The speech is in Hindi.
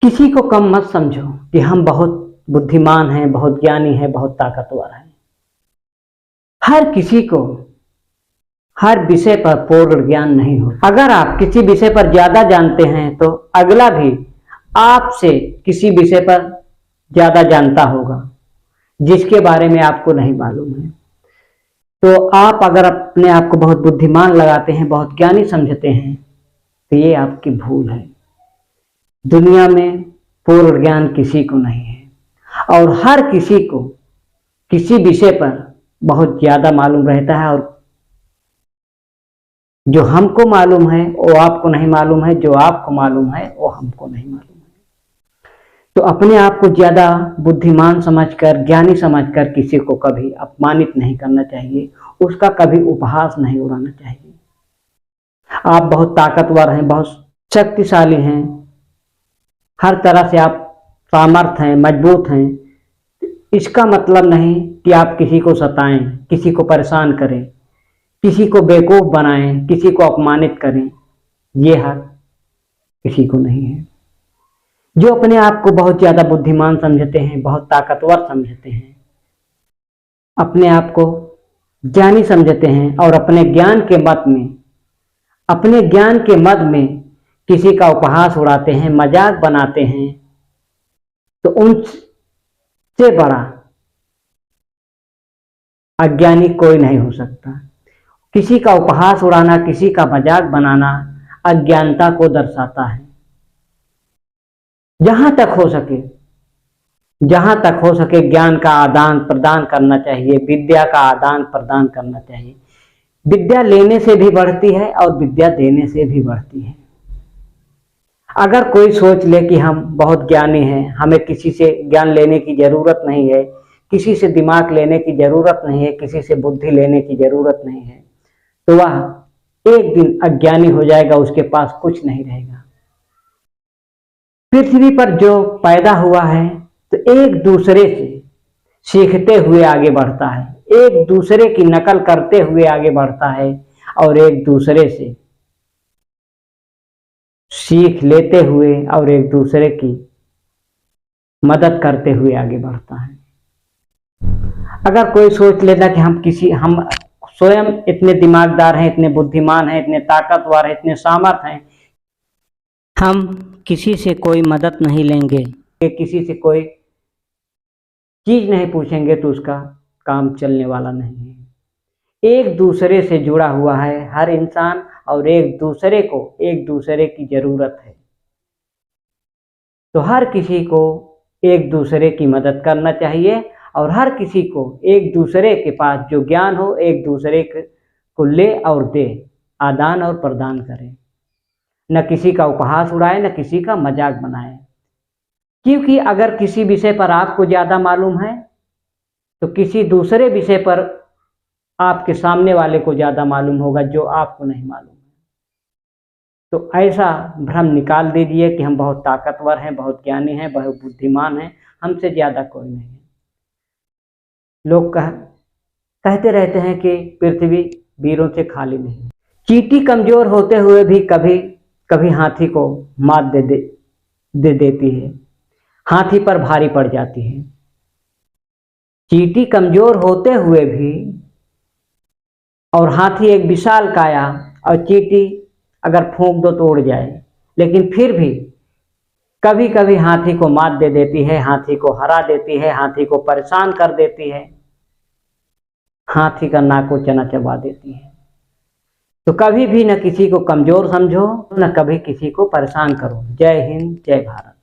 किसी को कम मत समझो कि हम बहुत बुद्धिमान हैं, बहुत ज्ञानी हैं, बहुत ताकतवर हैं। हर किसी को हर विषय पर पूर्ण ज्ञान नहीं हो। अगर आप किसी विषय पर ज्यादा जानते हैं तो अगला भी आपसे किसी विषय पर ज्यादा जानता होगा जिसके बारे में आपको नहीं मालूम है। तो आप अगर अपने आप को बहुत बुद्धिमान लगाते हैं, बहुत ज्ञानी समझते हैं, तो ये आपकी भूल है। दुनिया में पूर्ण ज्ञान किसी को नहीं है और हर किसी को किसी विषय पर बहुत ज्यादा मालूम रहता है, और जो हमको मालूम है वो आपको नहीं मालूम है, जो आपको मालूम है वो हमको नहीं मालूम है। तो अपने आप को ज्यादा बुद्धिमान समझकर, ज्ञानी समझकर किसी को कभी अपमानित नहीं करना चाहिए, उसका कभी उपहास नहीं उड़ाना चाहिए। आप बहुत ताकतवर हैं, बहुत शक्तिशाली हैं, हर तरह से आप सामर्थ हैं, मजबूत हैं, इसका मतलब नहीं कि आप किसी को सताएं, किसी को परेशान करें, किसी को बेवकूफ बनाएं, किसी को अपमानित करें। ये हक किसी को नहीं है। जो अपने आप को बहुत ज्यादा बुद्धिमान समझते हैं, बहुत ताकतवर समझते हैं, अपने आप को ज्ञानी समझते हैं और अपने ज्ञान के मद में किसी का उपहास उड़ाते हैं, मजाक बनाते हैं, तो उनसे बड़ा अज्ञानी कोई नहीं हो सकता। किसी का उपहास उड़ाना, किसी का मजाक बनाना अज्ञानता को दर्शाता है। जहां तक हो सके ज्ञान का आदान प्रदान करना चाहिए, विद्या का आदान प्रदान करना चाहिए। विद्या लेने से भी बढ़ती है और विद्या देने से भी बढ़ती है। अगर कोई सोच ले कि हम बहुत ज्ञानी हैं, हमें किसी से ज्ञान लेने की जरूरत नहीं है, किसी से दिमाग लेने की जरूरत नहीं है, किसी से बुद्धि लेने की जरूरत नहीं है, तो वह एक दिन अज्ञानी हो जाएगा, उसके पास कुछ नहीं रहेगा। पृथ्वी पर जो पैदा हुआ है तो एक दूसरे से सीखते हुए आगे बढ़ता है, एक दूसरे की नकल करते हुए आगे बढ़ता है और एक दूसरे से सीख लेते हुए और एक दूसरे की मदद करते हुए आगे बढ़ता है। अगर कोई सोच लेता कि हम स्वयं इतने दिमागदार हैं, इतने बुद्धिमान हैं, इतने ताकतवर हैं, इतने सामर्थ हैं, हम किसी से कोई मदद नहीं लेंगे, किसी से कोई चीज नहीं पूछेंगे, तो उसका काम चलने वाला नहीं है। एक दूसरे से जुड़ा हुआ है हर इंसान और एक दूसरे की जरूरत है। तो हर किसी को एक दूसरे की मदद करना चाहिए और हर किसी को एक दूसरे के पास जो ज्ञान हो एक दूसरे को ले और दे, आदान और प्रदान करे। न किसी का उपहास उड़ाए, न किसी का मजाक बनाए। क्योंकि अगर किसी विषय पर आपको ज्यादा मालूम है तो किसी दूसरे विषय पर आपके सामने वाले को ज्यादा मालूम होगा जो आपको नहीं मालूम है। तो ऐसा भ्रम निकाल दीजिए कि हम बहुत ताकतवर हैं, बहुत ज्ञानी हैं, बहुत बुद्धिमान हैं, हमसे ज्यादा कोई नहीं है। लोग कहते रहते हैं कि पृथ्वी वीरों से खाली नहीं। चींटी कमजोर होते हुए भी कभी कभी हाथी को मात दे देती है, हाथी पर भारी पड़ जाती है। चींटी कमजोर होते हुए भी, और हाथी एक विशाल काया, और चींटी अगर फूंक दो तो उड़ जाए, लेकिन फिर भी कभी कभी हाथी को मात दे देती है, हाथी को हरा देती है, हाथी को परेशान कर देती है, हाथी का नाको चना चबा देती है। तो कभी भी न किसी को कमजोर समझो, न कभी किसी को परेशान करो। जय हिंद, जय भारत।